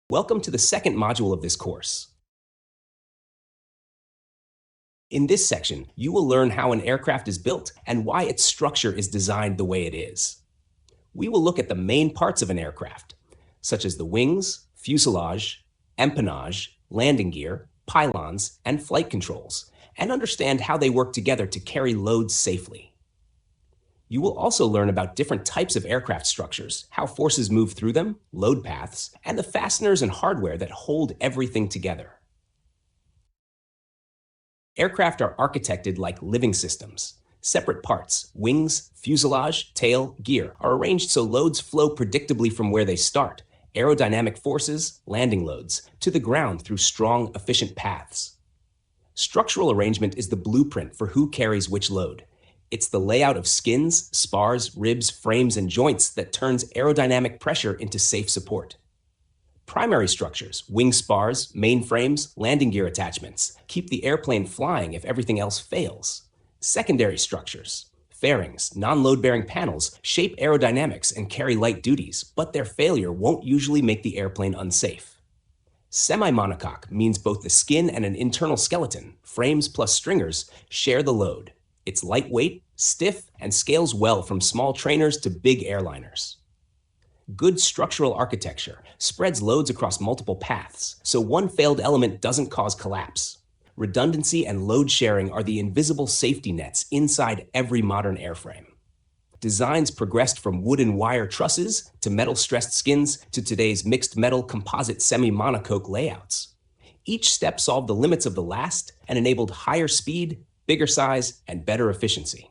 Welcome to the second module of this course. In this section, you will learn how an aircraft is built and why its structure is designed the way it is. We will look at the main parts of an aircraft, such as the wings, fuselage, empennage, landing gear, pylons, and flight controls, and understand how they work together to carry loads safely. You will also learn about different types of aircraft structures, how forces move through them, load paths, and the fasteners and hardware that hold everything together. Aircraft are architected like living systems. Separate parts, wings, fuselage, tail, gear, are arranged so loads flow predictably from where they start, aerodynamic forces, landing loads, to the ground through strong, efficient paths. Structural arrangement is the blueprint for who carries which load. It's the layout of skins, spars, ribs, frames, and joints that turns aerodynamic pressure into safe support. Primary structures, wing spars, main frames, landing gear attachments, keep the airplane flying if everything else fails. Secondary structures, fairings, non-load-bearing panels, shape aerodynamics and carry light duties, but their failure won't usually make the airplane unsafe. Semi-monocoque means both the skin and an internal skeleton, frames plus stringers, share the load. It's lightweight, stiff, and scales well from small trainers to big airliners. Good structural architecture spreads loads across multiple paths, so one failed element doesn't cause collapse. Redundancy and load sharing are the invisible safety nets inside every modern airframe. Designs progressed from wood and wire trusses to metal-stressed skins to today's mixed metal composite semi-monocoque layouts. Each step solved the limits of the last and enabled higher speed, bigger size, and better efficiency.